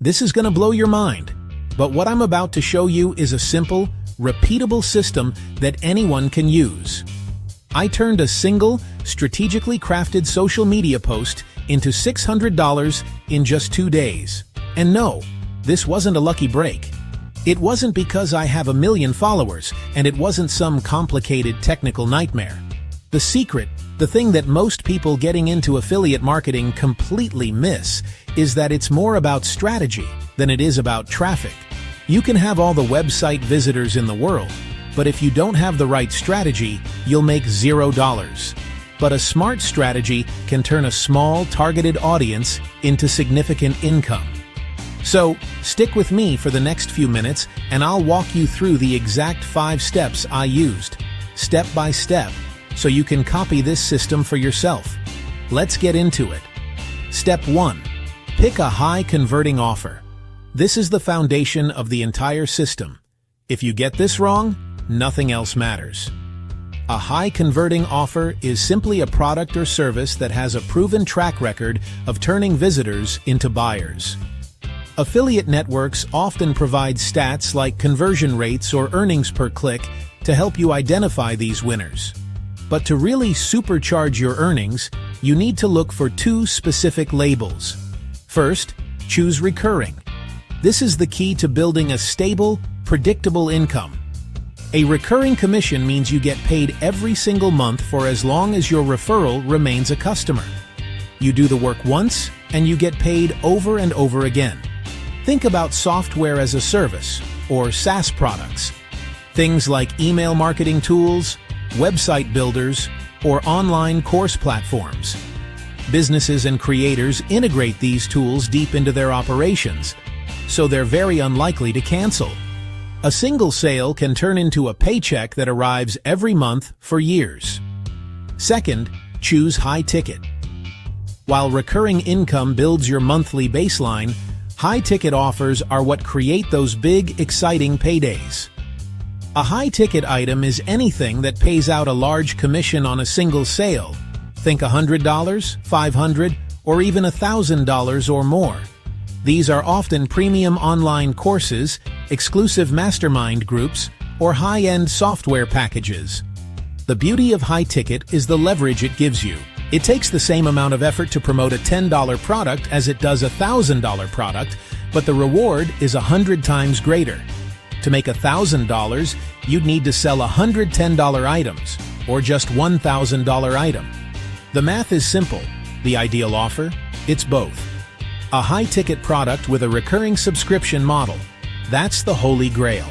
This is going to blow your mind, but what I'm about to show you is a simple, repeatable system that anyone can use. I turned a single, strategically crafted social media post into $600 in just 2 days. And no, this wasn't a lucky break. It wasn't because I have 1 million followers, and it wasn't some complicated technical nightmare. The secret, the thing that most people getting into affiliate marketing completely miss, is that it's more about strategy than it is about traffic. You can have all the website visitors in the world, but if you don't have the right strategy, you'll make $0. But a smart strategy can turn a small, targeted audience into significant income. So, stick with me for the next few minutes and I'll walk you through the exact 5 steps I used, step by step, so you can copy this system for yourself. Let's get into it. Step 1. Pick a high-converting offer. This is the foundation of the entire system. If you get this wrong, nothing else matters. A high-converting offer is simply a product or service that has a proven track record of turning visitors into buyers. Affiliate networks often provide stats like conversion rates or earnings per click to help you identify these winners. But to really supercharge your earnings, you need to look for 2 specific labels. First, choose recurring. This is the key to building a stable, predictable income. A recurring commission means you get paid every single month for as long as your referral remains a customer. You do the work once, and you get paid over and over again. Think about software as a service, or SaaS products. Things like email marketing tools, website builders, or online course platforms. Businesses and creators integrate these tools deep into their operations, so they're very unlikely to cancel. A single sale can turn into a paycheck that arrives every month for years. Second, choose high ticket. While recurring income builds your monthly baseline, high-ticket offers are what create those big, exciting paydays. A high-ticket item is anything that pays out a large commission on a single sale. Think $100, $500, or even $1,000 or more. These are often premium online courses, exclusive mastermind groups, or high-end software packages. The beauty of high-ticket is the leverage it gives you. It takes the same amount of effort to promote a $10 product as it does a $1,000 product, but the reward is 100 times greater. To make $1,000, you'd need to sell $110 items, or just $1,000 item. The math is simple. The ideal offer? It's both. A high-ticket product with a recurring subscription model. That's the holy grail.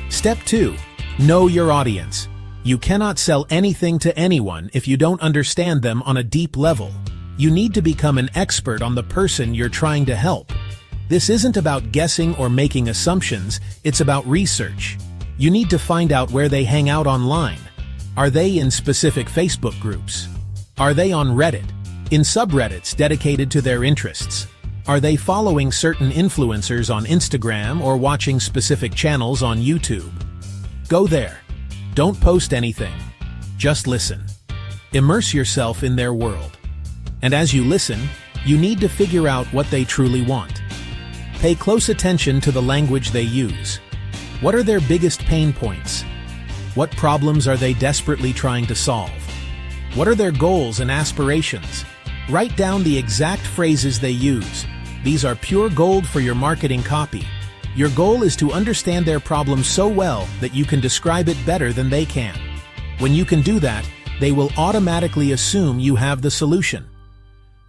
Step 2. Know your audience. You cannot sell anything to anyone if you don't understand them on a deep level. You need to become an expert on the person you're trying to help. This isn't about guessing or making assumptions, it's about research. You need to find out where they hang out online. Are they in specific Facebook groups? Are they on Reddit? In subreddits dedicated to their interests? Are they following certain influencers on Instagram or watching specific channels on YouTube? Go there. Don't post anything. Just listen. Immerse yourself in their world. And as you listen, you need to figure out what they truly want. Pay close attention to the language they use. What are their biggest pain points? What problems are they desperately trying to solve? What are their goals and aspirations? Write down the exact phrases they use. These are pure gold for your marketing copy. Your goal is to understand their problem so well that you can describe it better than they can. When you can do that, they will automatically assume you have the solution.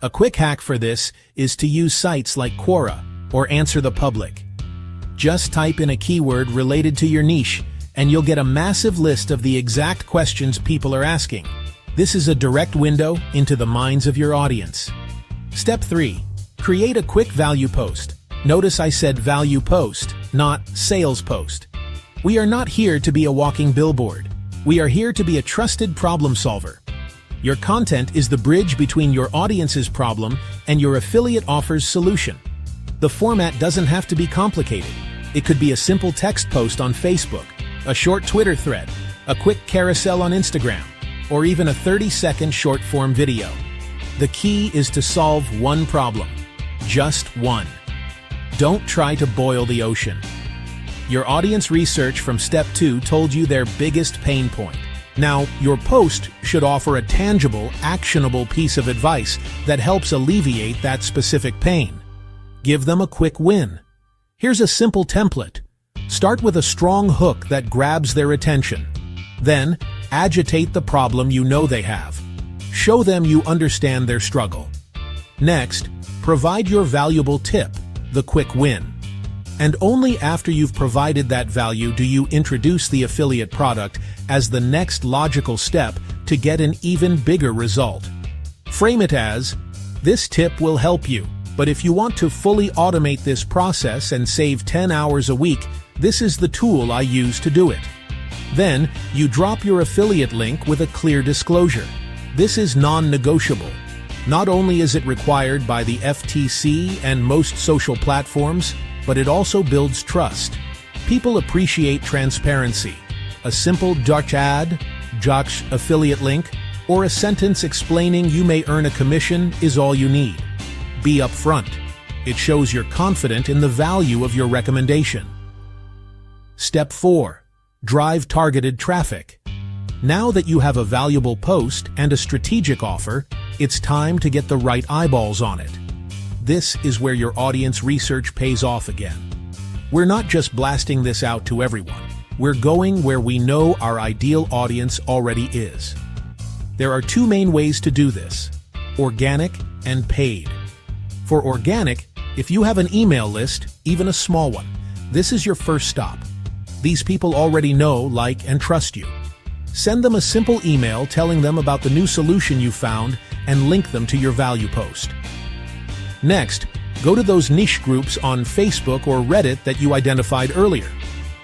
A quick hack for this is to use sites like Quora or Answer the Public. Just type in a keyword related to your niche, and you'll get a massive list of the exact questions people are asking. This is a direct window into the minds of your audience. Step 3. Create a quick value post. Notice I said value post, not sales post. We are not here to be a walking billboard. We are here to be a trusted problem solver. Your content is the bridge between your audience's problem and your affiliate offer's solution. The format doesn't have to be complicated. It could be a simple text post on Facebook, a short Twitter thread, a quick carousel on Instagram, or even a 30-second short-form video. The key is to solve one problem. Just one. Don't try to boil the ocean. Your audience research from step 2 told you their biggest pain point. Now, your post should offer a tangible, actionable piece of advice that helps alleviate that specific pain. Give them a quick win. Here's a simple template. Start with a strong hook that grabs their attention. Then, agitate the problem you know they have. Show them you understand their struggle. Next, provide your valuable tip, the quick win. And only after you've provided that value do you introduce the affiliate product as the next logical step to get an even bigger result. Frame it as, "This tip will help you, but if you want to fully automate this process and save 10 hours a week, this is the tool I use to do it." Then, you drop your affiliate link with a clear disclosure. This is non-negotiable. Not only is it required by the FTC and most social platforms, but it also builds trust. People appreciate transparency. A simple Dutch ad, Dutch affiliate link, or a sentence explaining you may earn a commission is all you need. Be upfront. It shows you're confident in the value of your recommendation. Step 4. Drive targeted traffic. Now that you have a valuable post and a strategic offer, it's time to get the right eyeballs on it. This is where your audience research pays off again. We're not just blasting this out to everyone. We're going where we know our ideal audience already is. There are 2 main ways to do this: organic and paid. For organic, if you have an email list, even a small one, this is your first stop. These people already know, like, and trust you. Send them a simple email telling them about the new solution you found and link them to your value post. Next, go to those niche groups on Facebook or Reddit that you identified earlier.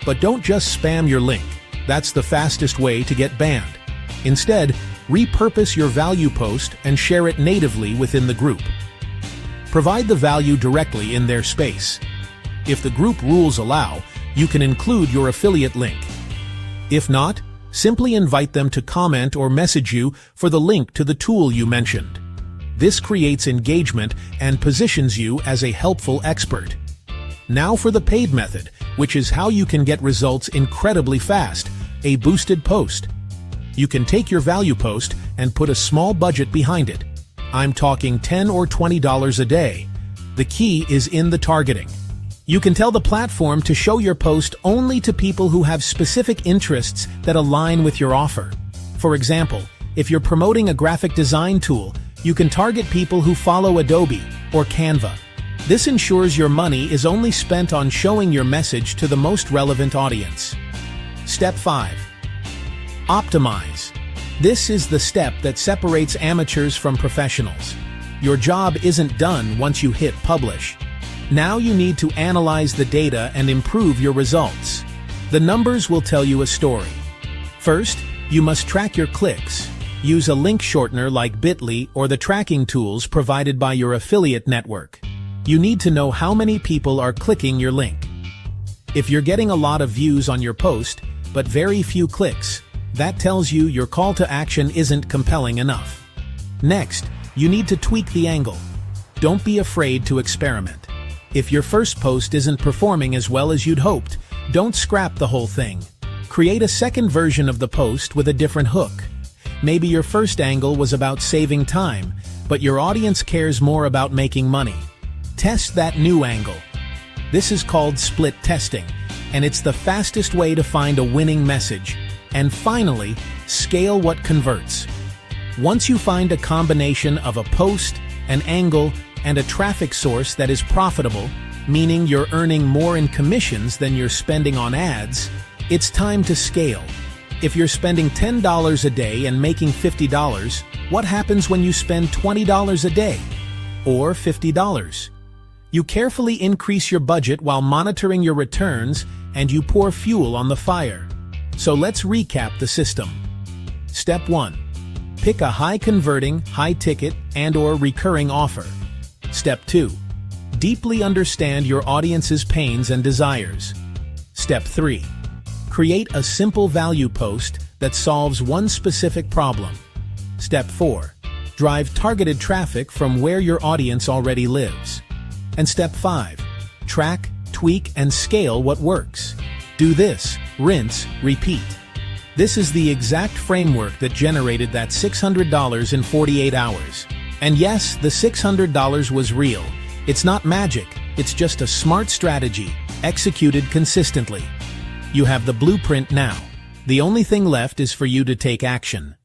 But don't just spam your link. That's the fastest way to get banned. Instead, repurpose your value post and share it natively within the group. Provide the value directly in their space. If the group rules allow, you can include your affiliate link. If not, simply invite them to comment or message you for the link to the tool you mentioned. This creates engagement and positions you as a helpful expert. Now for the paid method, which is how you can get results incredibly fast, a boosted post. You can take your value post and put a small budget behind it. I'm talking $10 or $20 a day. The key is in the targeting. You can tell the platform to show your post only to people who have specific interests that align with your offer. For example, if you're promoting a graphic design tool, you can target people who follow Adobe or Canva. This ensures your money is only spent on showing your message to the most relevant audience. Step 5. Optimize. This is the step that separates amateurs from professionals. Your job isn't done once you hit publish. Now you need to analyze the data and improve your results. The numbers will tell you a story. First, you must track your clicks. Use a link shortener like Bitly or the tracking tools provided by your affiliate network. You need to know how many people are clicking your link. If you're getting a lot of views on your post, but very few clicks, that tells you your call to action isn't compelling enough. Next, you need to tweak the angle. Don't be afraid to experiment. If your first post isn't performing as well as you'd hoped, don't scrap the whole thing. Create a second version of the post with a different hook. Maybe your first angle was about saving time, but your audience cares more about making money. Test that new angle. This is called split testing, and it's the fastest way to find a winning message. And finally, scale what converts. Once you find a combination of a post, an angle, and a traffic source that is profitable, meaning you're earning more in commissions than you're spending on ads, it's time to scale. If you're spending $10 a day and making $50, what happens when you spend $20 a day? Or $50? You carefully increase your budget while monitoring your returns, and you pour fuel on the fire. So let's recap the system. Step 1. Pick a high-converting, high-ticket, and/or recurring offer. Step 2. Deeply understand your audience's pains and desires. Step 3. Create a simple value post that solves one specific problem. Step 4. Drive targeted traffic from where your audience already lives. And Step 5. track, tweak, and scale what works. Do this, rinse, repeat. This is the exact framework that generated that $600 in 48 hours. And yes, the $600 was real. It's not magic, it's just a smart strategy, executed consistently. You have the blueprint now. The only thing left is for you to take action.